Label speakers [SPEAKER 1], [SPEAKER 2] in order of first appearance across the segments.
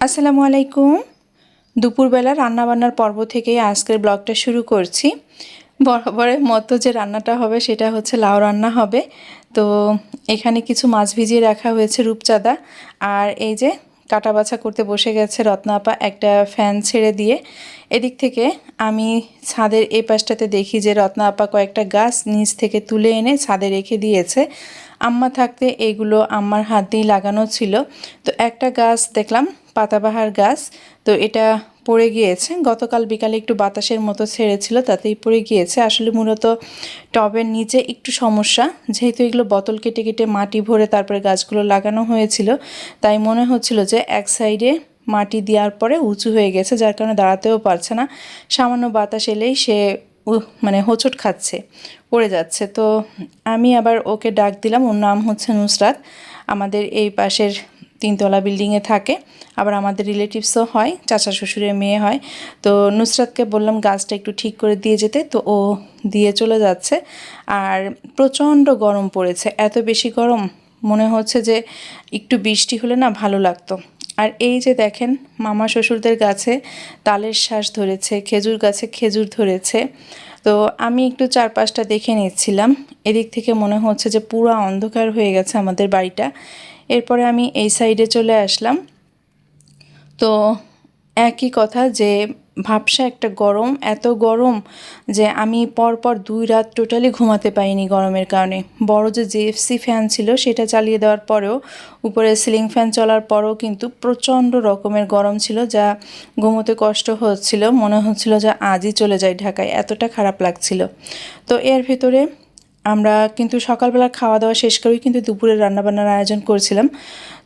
[SPEAKER 1] আসসালামু আলাইকুম। দুপুরবেলা রান্নাবান্নার পর্ব থেকেই আজকের ব্লগটা শুরু করছি। বরাবরের মতো যে রান্নাটা হবে সেটা হচ্ছে লাউ রান্না হবে। তো এখানে কিছু মাছ ভিজিয়ে রাখা হয়েছে রূপচাঁদা, আর এই যে কাটা বাছা করতে বসে গেছে রত্না আপা একটা ফ্যান ছেড়ে দিয়ে। এদিক থেকে আমি ছাদের এই পাশটাতে দেখি যে রত্না আপা কয়েকটা গাছ নিচ থেকে তুলে এনে ছাদে রেখে দিয়েছে। আম্মা থাকতে এইগুলো আম্মার হাত দিয়ে লাগানো ছিল। তো একটা গাছ দেখলাম পাতাবাহার গাছ, তো এটা পড়ে গিয়েছে। গতকাল বিকালে একটু বাতাসের মতো ছেড়েছিল, তাতেই পড়ে গিয়েছে। আসলে মূলত টবের নিচে একটু সমস্যা, যেহেতু এগুলো বোতল কেটে কেটে মাটি ভরে তারপরে গাছগুলো লাগানো হয়েছিল, তাই মনে হচ্ছিল যে এক সাইডে মাটি দেওয়ার পরে উঁচু হয়ে গেছে, যার কারণে দাঁড়াতেও পারছে না। সামান্য বাতাস এলেই সে মানে হোঁচট খাচ্ছে, পড়ে যাচ্ছে। তো আমি আবার ওকে ডাক দিলাম। ওর নাম হচ্ছে নুসরাত, আমাদের এই পাশের তিনতলা বিল্ডিংয়ে থাকে, আবার আমাদের রিলেটিভসও হয়, চাচা শ্বশুরের মেয়ে হয়। তো নুসরাতকে বললাম গাছটা একটু ঠিক করে দিয়ে যেতে, তো ও দিয়ে চলে যাচ্ছে। আর প্রচণ্ড গরম পড়েছে, এত বেশি গরম মনে হচ্ছে যে একটু বৃষ্টি হলে না ভালো লাগতো। আর এই যে দেখেন মামা শ্বশুরদের গাছে তালের শ্বাস ধরেছে, খেজুর গাছে খেজুর ধরেছে। তো আমি একটু চারপাশটা দেখে নিচ্ছিলাম। এদিক থেকে মনে হচ্ছে যে পুরো অন্ধকার হয়ে গেছে আমাদের বাড়িটা। এরপরে আমি এই সাইডে চলে আসলাম। তো একই কথা যে ভাবসা একটা গরম, এত গরম যে আমি পরপর 2 রাত টোটালি ঘুমাতে পারিনি গরমের কারণে। বড় যে জেএফসি ফ্যান ছিল সেটা চালিয়ে দেওয়ার পরেও, উপরে সিলিং ফ্যান চলার পরেও কিন্তু প্রচণ্ড রকমের গরম ছিল, যা ঘুমোতে কষ্ট হচ্ছিল। মনে হচ্ছিল যে আজই চলে যাই ঢাকায়, এতটা খারাপ লাগছিল। তো এর ভিতরে আমরা কিন্তু সকালবেলা খাওয়া দাওয়া শেষ করেই কিন্তু দুপুরের রান্নাবান্নার আয়োজন করছিলাম।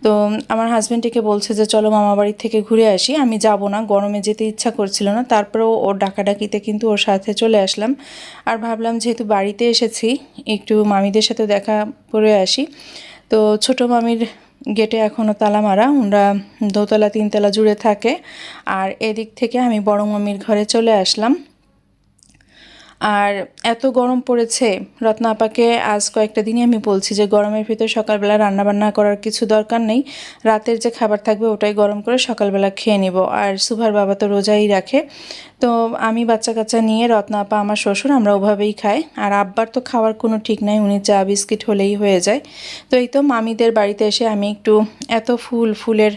[SPEAKER 1] তো আমার হাজব্যান্ডটিকে বলছে যে চলো মামা বাড়ির থেকে ঘুরে আসি। আমি যাব না, গরমে যেতে ইচ্ছা করছিল না। তারপরেও ওর ডাকাডাকিতে কিন্তু ওর সাথে চলে আসলাম। আর ভাবলাম যেহেতু বাড়িতে এসেছি একটু মামিদের সাথে দেখা করে আসি। তো ছোটো মামির গেটে এখনও তালা মারা, ওরা দোতলা তিনতলা জুড়ে থাকে। আর এদিক থেকে আমি বড় মামির ঘরে চলে আসলাম। আর এত গরম পড়েছে, রত্না আপাকে আজ কয়েকটা দিনই আমি বলছি যে গরমের ভিতর সকালবেলা রান্নাবান্না করার কিছু দরকার নেই, রাতের যে খাবার থাকবে ওটাই গরম করে সকালবেলা খেয়ে নেব। আর সুভার বাবা তো রোজাই রাখে। তো আমি বাচ্চা কাচ্চা নিয়ে রত্না আপা আমার শ্বশুর আমরা ওভাবেই খাই। আর আব্বার তো খাওয়ার কোনো ঠিক নাই, উনি চা বিস্কিট হলেই হয়ে যায়। তো এই তো মামিদের বাড়িতে এসে আমি একটু এত ফুলের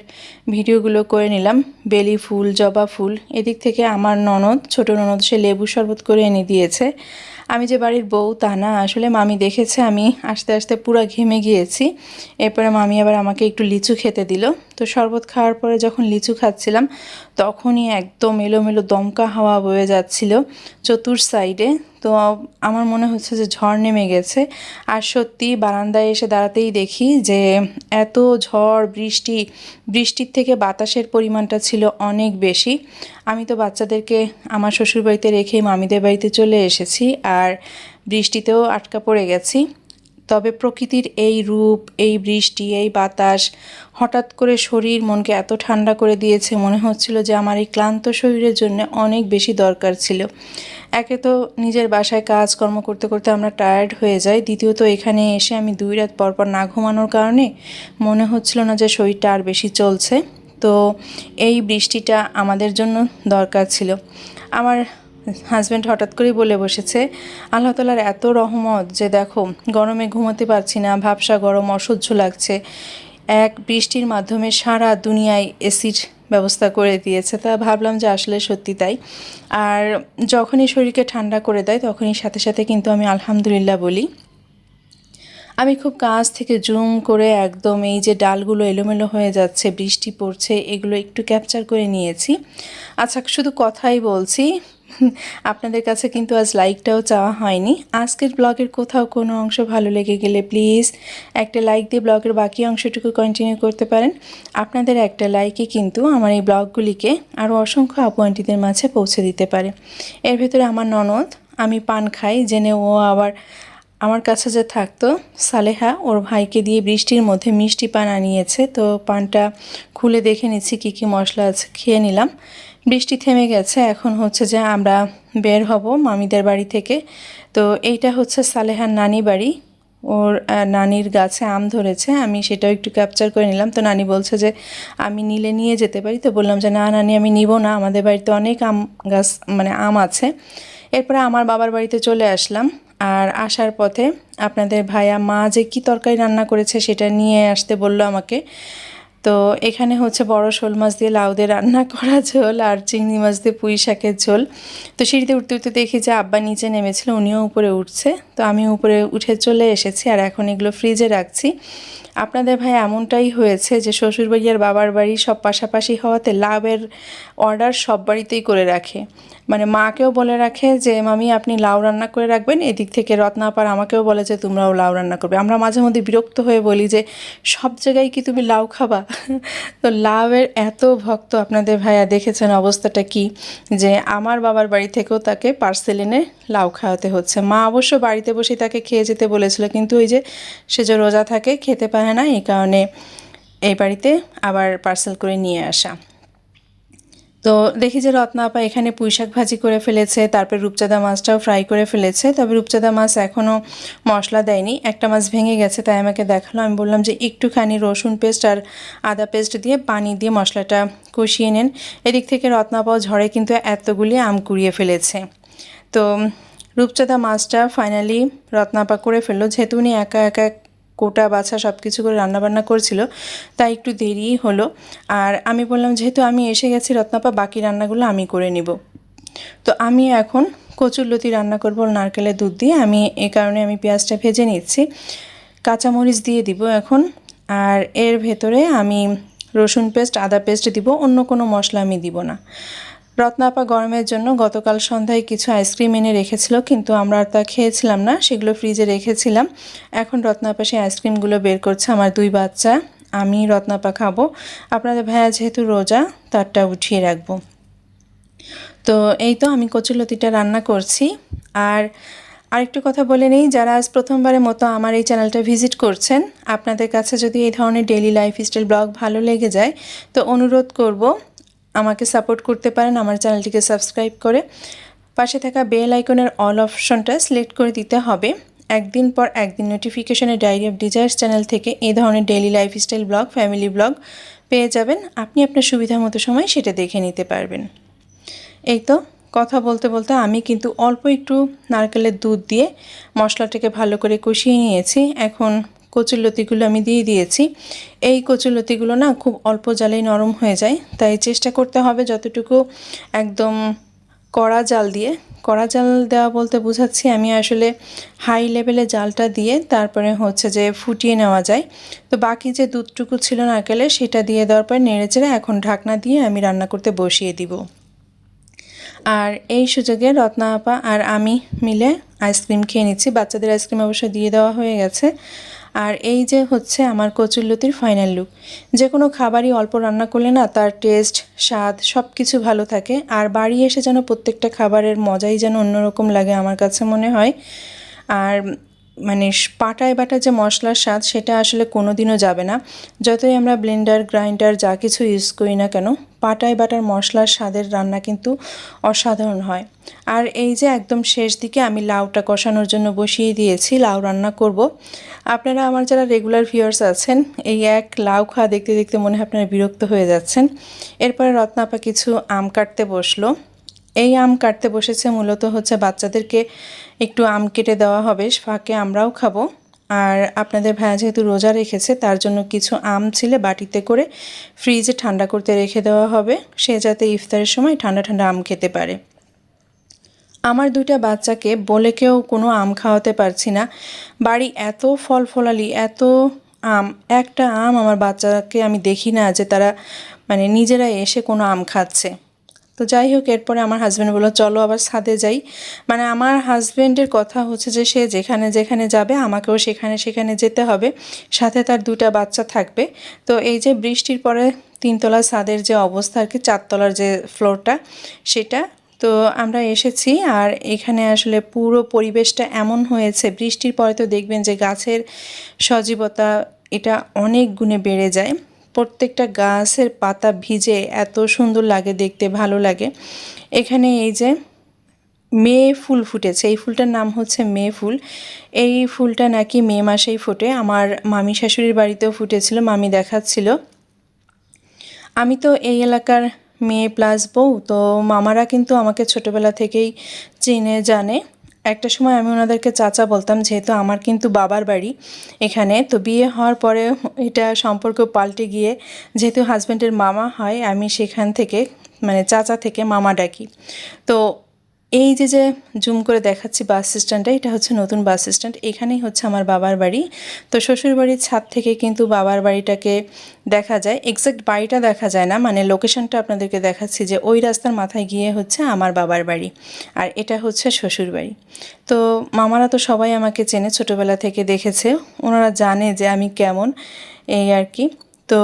[SPEAKER 1] ভিডিওগুলো করে নিলাম। বেলি ফুল, জবা ফুল। এদিক থেকে আমার ননদ, ছোট ননদ, সে লেবু শরবত করে এনে দিয়েছে। আমি যে বাড়ির বউ তা না, আসলে মামি দেখেছে আমি আস্তে আস্তে পুরো ঘেমে গিয়েছি। এরপরে মামি আবার আমাকে একটু লিচু খেতে দিল। তো শরবত খাওয়ার পরে যখন লিচু খাচ্ছিলাম তখনই একদম এলোমেলো দমকা হাওয়া বয়ে যাচ্ছিল চতুর সাইডে। তো আমার মনে হচ্ছে যে ঝড় নেমে গেছে। আর সত্যি বারান্দায় এসে দাঁড়াতেই দেখি যে এত ঝড় বৃষ্টির থেকে বাতাসের পরিমাণটা ছিল অনেক বেশি। আমি তো বাচ্চাদেরকে আমার শ্বশুরবাড়িতে রেখে মামিদের বাড়িতে চলে এসেছি, আর বৃষ্টিতেও আটকা পড়ে গেছি। তবে প্রকৃতির এই রূপ, এই বৃষ্টি, এই বাতাস হঠাৎ করে শরীর মনকে এত ঠান্ডা করে দিয়েছে, মনে হচ্ছিল যে আমার এই ক্লান্ত শরীরের জন্য অনেক বেশি দরকার ছিল। একে তো নিজের বাসায় কাজকর্ম করতে করতে আমরা টায়ার্ড হয়ে যাই, দ্বিতীয়ত এখানে এসে আমি 2 রাত পরপর না ঘুমানোর কারণে মনে হচ্ছিল না যে শরীরটা আর বেশি চলছে। তো এই বৃষ্টিটা আমাদের জন্য দরকার ছিল। আমার হাজব্যান্ড হঠাৎ করেই বলে বসেছে আল্লাহ তাআলার এত রহমত যে দেখো গরমে ঘুমোতে পারছি না, ভাবসা গরম অসহ্য লাগছে, এক বৃষ্টির মাধ্যমে সারা দুনিয়ায় এসির ব্যবস্থা করে দিয়েছে। তা ভাবলাম যে আসলে সত্যি তাই। আর যখনই শরীরকে ঠান্ডা করে দেয় তখনই সাথে সাথে কিন্তু আমি আলহামদুলিল্লাহ বলি। আমি খুব কাছ থেকে জুম করে একদম এই যে ডালগুলো এলোমেলো হয়ে যাচ্ছে, বৃষ্টি পড়ছে, এগুলো একটু ক্যাপচার করে নিয়েছি। আচ্ছা, শুধু কথাই বলছি, আপনাদের কাছে কিন্তু আজ লাইকটাও চাওয়া হয়নি। আজকের ব্লগের কোথাও কোনো অংশ ভালো লেগে গেলে প্লিজ একটা লাইক দিয়ে ব্লগের বাকি অংশটুকু কন্টিনিউ করতে পারেন। আপনাদের একটা লাইকে কিন্তু আমার এই ব্লগগুলিকে আরও অসংখ্য আপু আন্টিদের মাঝে পৌঁছে দিতে পারে। এর ভেতরে আমার ননদ, আমি পান খাই জেনে ও আবার আমার কাছে যে থাকতো সালেহা, ওর ভাইকে দিয়ে বৃষ্টির মধ্যে মিষ্টি পান আনিয়েছে। তো পানটা খুলে দেখে নিচ্ছি কী কী মশলা আছে, খেয়ে নিলাম। বৃষ্টি থেমে গেছে, এখন হচ্ছে যে আমরা বের হব মামিদের বাড়ি থেকে। তো এইটা হচ্ছে সালেহার নানি বাড়ি, ওর নানির গাছে আম ধরেছে, আমি সেটাও একটু ক্যাপচার করে নিলাম। তো নানি বলছে যে আমি নিলে নিয়ে যেতে পারি, তো বললাম যে না নানি আমি নিব না, আমাদের বাড়িতে অনেক আম গাছ মানে আম আছে। এরপরে আমার বাবার বাড়িতে চলে আসলাম, আর আসার পথে আপনাদের ভাইয়া মা যে কী তরকারি রান্না করেছে সেটা নিয়ে আসতে বলল আমাকে। তো এখানে হচ্ছে বড় শোল মাছ দিয়ে লাউ দিয়ে রান্না করা ঝোল আর চিংড়ি মাছ দিয়ে পুঁই শাকের ঝোল। তো সিঁড়িতে উঠতে উঠতে দেখি যে আব্বা নিচে নেমেছিল, উনিও উপরে উঠছে, তো আমি উপরে উঠে চলে এসেছি আর এখন এগুলো ফ্রিজে রাখছি। আপনাদের ভাই এমনটাই হয়েছে যে শ্বশুরবাড়ি আর বাবার বাড়ি সব পাশাপাশি হওয়াতে লাউয়ের অর্ডার সব বাড়িতেই করে রাখে। মানে মাকেও বলে রাখে যে মামি আপনি লাউ রান্না করে রাখবেন, এদিক থেকে রত্না আপার আমাকেও বলে যে তোমরাও লাউ রান্না করবে। আমরা মাঝে মধ্যে বিরক্ত হয়ে বলি যে সব জায়গায় কি তুমি লাউ খাবা? তো লাউয়ের এত ভক্ত আপনাদের ভাইয়া, দেখেছেন অবস্থাটা কি, যে আমার বাবার বাড়ি থেকেও তাকে পার্সেল এনে লাউ খাওয়াতে হচ্ছে। মা অবশ্য বাড়িতে বসে তাকে খেয়ে যেতে বলেছিল, কিন্তু ওই যে সে যে রোজা থাকে খেতে পারে না, এই কারণে এই বাড়িতে আবার পার্সেল করে নিয়ে আসা। তো দেখি যে রত্না আপা এখানে পুঁইশাক ভাজি করে ফেলেছে, তারপর রূপচাঁদা মাছটাও ফ্রাই করে ফেলেছে। তবে রূপচাঁদা মাছ এখনও মশলা দেয়নি, একটা মাছ ভেঙে গেছে তাই আমাকে দেখালো। আমি বললাম যে একটুখানি রসুন পেস্ট আর আদা পেস্ট দিয়ে পানি দিয়ে মশলাটা কষিয়ে নেন। এদিক থেকে রত্না আপাও ঝড়ে কিন্তু এতগুলি আম কুড়িয়ে ফেলেছে। তো রূপচাঁদা মাছটা ফাইনালি রত্না আপা করে ফেললো, যেহেতু উনি একা একা কোটা বাছা সব কিছু করে রান্নাবান্না করছিল, তাই একটু দেরিই হলো। আর আমি বললাম যেহেতু আমি এসে গেছি রত্নাপা, বাকি রান্নাগুলো আমি করে নিব। তো আমি এখন কচুরলতি রান্না করব নারকেলের দুধ দিয়ে। আমি এই কারণে আমি পেঁয়াজটা ভেজে নিচ্ছি, কাঁচামরিচ দিয়ে দিব এখন। আর এর ভেতরে আমি রসুন পেস্ট আদা পেস্ট দিব, অন্য কোনো মশলা আমি দিব না। রত্না আপা গরমের জন্য গতকাল সন্ধ্যায় কিছু আইসক্রিম এনে রেখেছিল, কিন্তু আমরা আর তা খেয়েছিলাম না, সেগুলো ফ্রিজে রেখেছিলাম। এখন রত্না আপা সেই আইসক্রিমগুলো বের করছে। আমার দুই বাচ্চা, আমি রত্না আপা খাবো, আপনাদের ভাইয়া যেহেতু রোজা তারটা উঠিয়ে রাখবো। তো এই তো আমি কচুরলতিটা রান্না করছি। আর আরেকটু কথা বলে নেই, যারা আজ প্রথমবারের মতো আমার এই চ্যানেলটা ভিজিট করছেন, আপনাদের কাছে যদি এই ধরনের ডেইলি লাইফস্টাইল ব্লগ ভালো লেগে যায় তো অনুরোধ করব আমাকে সাপোর্ট করতে পারেন আমার চ্যানেলটিকে সাবস্ক্রাইব করে। পাশে থাকা বেল আইকনের অল অপশনটা সিলেক্ট করে দিতে হবে। একদিন পর একদিন নোটিফিকেশনে ডায়েরি অফ ডিজায়ার্স চ্যানেল থেকে এই ধরনের daily lifestyle blog family blog পেয়ে যাবেন। আপনি আপনার সুবিধা মতো সময় সেটা দেখে নিতে পারবেন। এই তো কথা বলতে বলতে আমি কিন্তু অল্প একটু নারকেলের দুধ দিয়ে মশলাটাকে ভালো করে কষিয়ে নিয়েছি। এখন কচুরলতিগুলো আমি দিয়ে দিয়েছি। এই কচুরলতিগুলো না খুব অল্প জালেই নরম হয়ে যায়, তাই চেষ্টা করতে হবে যতটুকু একদম কড়া জাল দিয়ে, কড়া জাল দেওয়া বলতে বোঝাচ্ছি আমি আসলে হাই লেভেলে জালটা দিয়ে তারপরে হচ্ছে যে ফুটিয়ে নেওয়া যায়। তো বাকি যে দুধটুকু ছিল নারকেলের সেটা দিয়ে দেওয়ার পর নেড়েচেড়ে এখন ঢাকনা দিয়ে আমি রান্না করতে বসিয়ে দিব। আর এই সুযোগে রত্না আপা আর আমি মিলে আইসক্রিম খেয়ে নিচ্ছি। বাচ্চাদের আইসক্রিম অবশ্য দিয়ে দেওয়া হয়ে গেছে। আর এই যে হচ্ছে আমার কচুরলতির ফাইনাল লুক। যে কোনো খাবারই অল্প রান্না করলে না তার টেস্ট স্বাদ সব কিছু ভালো থাকে, আর বাড়ি এসে যেন প্রত্যেকটা খাবারের মজাই যেন অন্যরকম লাগে আমার কাছে মনে হয়। আর মানে পাটায় বাটা যে মশলার স্বাদ সেটা আসলে কোনো দিনও যাবে না, যতই আমরা ব্লেন্ডার গ্রাইন্ডার যা কিছু ইউজ করি না কেন, পাটায় বাটার মশলার স্বাদের রান্না কিন্তু অসাধারণ হয়। আর এই যে একদম শেষ দিকে আমি লাউটা কষানোর জন্য বসিয়ে দিয়েছি, লাউ রান্না করব। আপনারা আমার যারা রেগুলার ভিউয়ার্স আছেন, এই এক লাউ খাওয়া দেখতে দেখতে মনে হয় আপনারা বিরক্ত হয়ে যাচ্ছেন। এরপরে রত্না আপা কিছু আম কাটতে বসলো। এই আম কাটতে বসেছে মূলত হচ্ছে বাচ্চাদেরকে একটু আম কেটে দেওয়া হবে, ফাঁকে আমরাও খাবো। আর আপনাদের ভাইয়া যেহেতু রোজা রেখেছে তার জন্য কিছু আম ছিলে বাটিতে করে ফ্রিজে ঠান্ডা করতে রেখে দেওয়া হবে, সে যাতে ইফতারের সময় ঠান্ডা ঠান্ডা আম খেতে পারে। আমার দুইটা বাচ্চাকে বলে কেউ কোনো আম খাওয়াতে পারছি না, বাড়ি এত ফল ফলালি এত আম, একটা আম আমার বাচ্চাকে আমি দেখি না যে তারা মানে নিজেরা এসে কোনো আম খাচ্ছে। তো যাই হোক, এরপরে আমার হাজব্যান্ড বললো চলো আবার ছাদে যাই। মানে আমার হাজব্যান্ডের কথা হচ্ছে যে সে যেখানে যেখানে যাবে আমাকেও সেখানে সেখানে যেতে হবে, সাথে তার দুটা বাচ্চা থাকবে। তো এই যে বৃষ্টির পরে তিনতলা ছাদের যে অবস্থা আর কি, চারতলার যে ফ্লোরটা সেটা, তো আমরা এসেছি। আর এখানে আসলে পুরো পরিবেশটা এমন হয়েছে, বৃষ্টির পরে তো দেখবেন যে গাছের সজীবতা এটা অনেক গুণে বেড়ে যায়। প্রত্যেকটা গাছের পাতা ভিজে এত সুন্দর লাগে দেখতে, ভালো লাগে। এখানে এই যে মে ফুল ফুটেছে। এই ফুলটার নাম হচ্ছে মে ফুল। এই ফুলটা নাকি মে মাসেই ফোটে। আমার মামি শাশুড়ির বাড়িতেও ফুটেছিল, মামি দেখাচ্ছিল। আমি তো এই এলাকার মেয়ে প্লাস বউ, তো মামারা কিন্তু আমাকে ছোটোবেলা থেকেই চেনে জানে। একটা সময় আমি ওনাদেরকে চাচা বলতাম, যেহেতু আমার কিন্তু বাবার বাড়ি এখানে। তো বিয়ে হওয়ার পরে এটা সম্পর্ক পাল্টে গিয়ে যেহেতু হাজব্যান্ডের মামা হয়, আমি সেখান থেকে মানে চাচা থেকে মামা ডাকি। তো এই যে জুম করে দেখাচ্ছি বাস স্ট্যান্ডটা, এটা হচ্ছে নতুন বাস স্ট্যান্ড। এখানেই হচ্ছে আমার বাবার বাড়ি। তো শ্বশুরবাড়ির ছাদ থেকে কিন্তু বাবার বাড়িটাকে দেখা যায়, এক্স্যাক্ট বাড়িটা দেখা যায় না, মানে লোকেশনটা আপনাদেরকে দেখাচ্ছি যে ওই রাস্তার মাথায় গিয়ে হচ্ছে আমার বাবার বাড়ি, আর এটা হচ্ছে শ্বশুরবাড়ি। তো মামারা তো সবাই আমাকে চেনে, ছোটোবেলা থেকে দেখেছে, ওনারা জানে যে আমি কেমন, এই আর কি। তো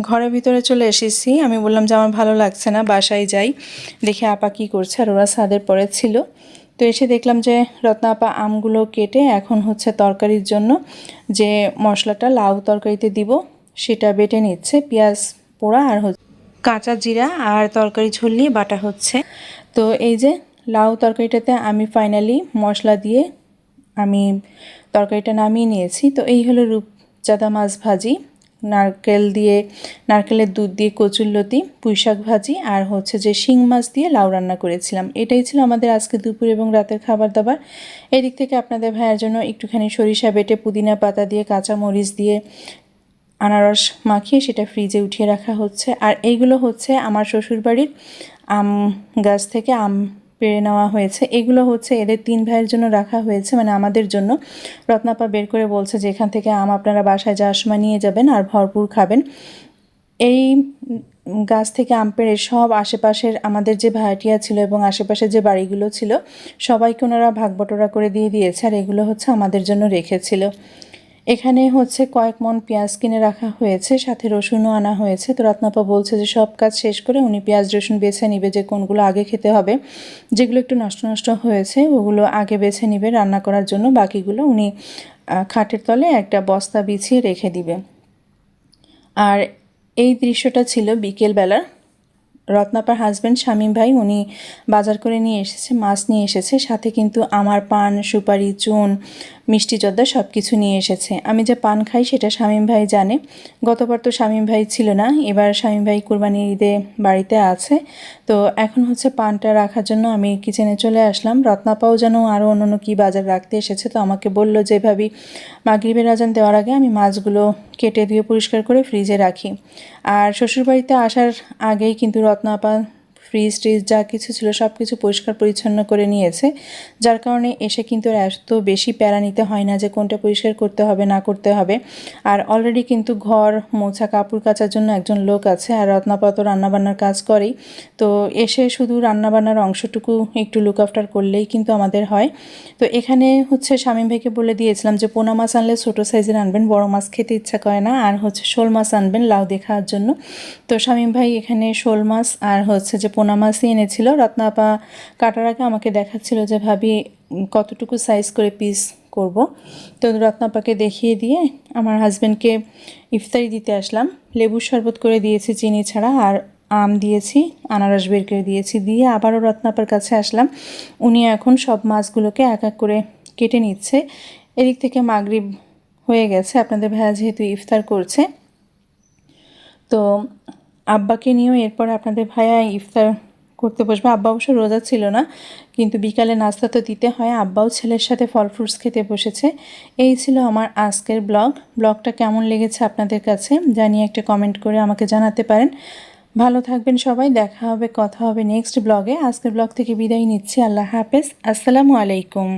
[SPEAKER 1] ঘরের ভিতরে চলে এসেছি। আমি বললাম যে আমার ভালো লাগছে না, বাসায় যাই, দেখি আপা কী করছে, আর ওরা ছাদের পরে ছিল। তো এসে দেখলাম যে রত্না আপা আমগুলো কেটে এখন হচ্ছে তরকারির জন্য যে মশলাটা লাউ তরকারিতে দিব সেটা বেটে নিচ্ছে। পেঁয়াজ পোড়া আর কাঁচা জিরা আর তরকারি ঝোল নিয়ে বাটা হচ্ছে। তো এই যে লাউ তরকারিটাতে আমি ফাইনালি মশলা দিয়ে আমি তরকারিটা নামিয়ে নিয়েছি। তো এই হলো রূপচাঁদা মাছ ভাজি, নারকেলের দুধ দিয়ে কচুরলতি, পুঁইশাক ভাজি, আর হচ্ছে যে শিং মাছ দিয়ে লাউ রান্না করেছিলাম। এটাই ছিল আমাদের আজকে দুপুর এবং রাতের খাবার দাবার। এদিক থেকে আপনাদের ভাইয়ের জন্য একটুখানি সরিষা বেটে পুদিনা পাতা দিয়ে কাঁচা মরিচ দিয়ে আনারস মাখিয়ে সেটা ফ্রিজে উঠিয়ে রাখা হচ্ছে। আর এইগুলো হচ্ছে আমার শ্বশুরবাড়ির আম গাছ থেকে আম পেড়ে নেওয়া হয়েছে। এগুলো হচ্ছে এদের 3 ভাইয়ের জন্য রাখা হয়েছে, মানে আমাদের জন্য। রত্নাপা বের করে বলছে যে এখান থেকে আম আপনারা বাসায় যাওয়ার সময় নিয়ে যাবেন আর ভরপুর খাবেন। এই গাছ থেকে আম পেড়ে সব আশেপাশের আমাদের যে ভাড়াটিয়া ছিল এবং আশেপাশে যে বাড়িগুলো ছিল সবাইকে ওনারা ভাগ বটোরা করে দিয়ে দিয়েছে, আর এগুলো হচ্ছে আমাদের জন্য রেখেছিল। এখানে হচ্ছে কয়েক মণ পেঁয়াজ কিনে রাখা হয়েছে, সাথে রসুনও আনা হয়েছে। তো রত্নাপা বলছে যে সব কাজ শেষ করে উনি পেঁয়াজ রসুন বেছে নিবে যে কোনগুলো আগে খেতে হবে, যেগুলো একটু নষ্ট নষ্ট হয়েছে ওগুলো আগে বেছে নিবে রান্না করার জন্য, বাকিগুলো উনি খাটের তলে একটা বস্তা বিছিয়ে রেখে দিবে। আর এই দৃশ্যটা ছিল বিকেলবেলার। রত্নাপার হাজব্যান্ড শামীম ভাই উনি বাজার করে নিয়ে এসেছে, মাছ নিয়ে এসেছে, সাথে কিন্তু আমার পান সুপারি চুন মিষ্টি জর্দা সব কিছু নিয়ে এসেছে। আমি যে পান খাই সেটা শামীম ভাই জানে। গতবার তো শামীম ভাই ছিল না, এবার শামীম ভাই কুরবানির ঈদে বাড়িতে আছে। তো এখন হচ্ছে পানটা রাখার জন্য আমি কিচেনে চলে আসলাম। রত্নাপাও যেন আরও অন্য কী বাজার রাখতে এসেছে, তো আমাকে বলল যে ভাবি মাগরিবের আজান দেওয়ার আগে আমি মাছগুলো কেটে দিয়ে পরিষ্কার করে ফ্রিজে রাখি। আর শ্বশুরবাড়িতে আসার আগেই কিন্তু রত্নাপা ফ্রিজ ট্রিজ যা কিছু ছিল সব কিছু পরিষ্কার পরিচ্ছন্ন করে নিয়েছে, যার কারণে এসে কিন্তু এত বেশি প্যারা নিতে হয় না যে কোনটা পরিষ্কার করতে হবে না করতে হবে। আর অলরেডি কিন্তু ঘর মোছা কাপড় কাচার জন্য একজন লোক আছে, আর রত্নাপা তো রান্নাবান্নার কাজ করেই। তো এসে শুধু রান্নাবান্নার অংশটুকু একটু লুক আফটার করলেই কিন্তু আমাদের হয়। তো এখানে হচ্ছে শামীম ভাইকে বলে দিয়েছিলাম যে পোনা মাছ আনলে ছোটো সাইজের আনবেন, বড় মাছ খেতে ইচ্ছা করে না, আর হচ্ছে শোল মাছ আনবেন লাউ দিয়ে খাওয়ার জন্য। তো শামীম ভাই এখানে শোল মাছ আর হচ্ছে যে পোনা মাছই এনেছিল। রত্নাপা কাটার আগে আমাকে দেখাচ্ছিল যে ভাবি কতটুকু সাইজ করে পিস করব। তো রত্নাপাকে দেখিয়ে দিয়ে আমার হাজব্যান্ডকে ইফতারি দিতে আসলাম। লেবুর শরবত করে দিয়েছি চিনি ছাড়া, আর আম দিয়েছি, আনারস বের করে দিয়েছি, দিয়ে আবারও রত্নাপার কাছে আসলাম। উনি এখন সব মাছগুলোকে এক এক করে কেটে নিচ্ছে। এদিক থেকে মাগরিব হয়ে গেছে, আপনাদের ভাইয়া যেহেতু ইফতার করছে। তো আব্বাকে নিয়েও এরপর আপনাদের ভাইয়া ইফতার করতে বসবে। আব্বা অবশ্য রোজা ছিল না, কিন্তু বিকালে নাস্তা তো দিতে হয়। আব্বাও ছেলের সাথে ফল ফ্রুটস খেতে বসেছে। এই ছিল আমার আজকের ব্লগটা কেমন লেগেছে আপনাদের কাছে জানিয়ে একটা কমেন্ট করে আমাকে জানাতে পারেন। ভালো থাকবেন সবাই, দেখা হবে কথা হবে নেক্সট ব্লগে। আজকের ব্লগ থেকে বিদায় নিচ্ছি। আল্লাহ হাফেজ, আসসালামু আলাইকুম।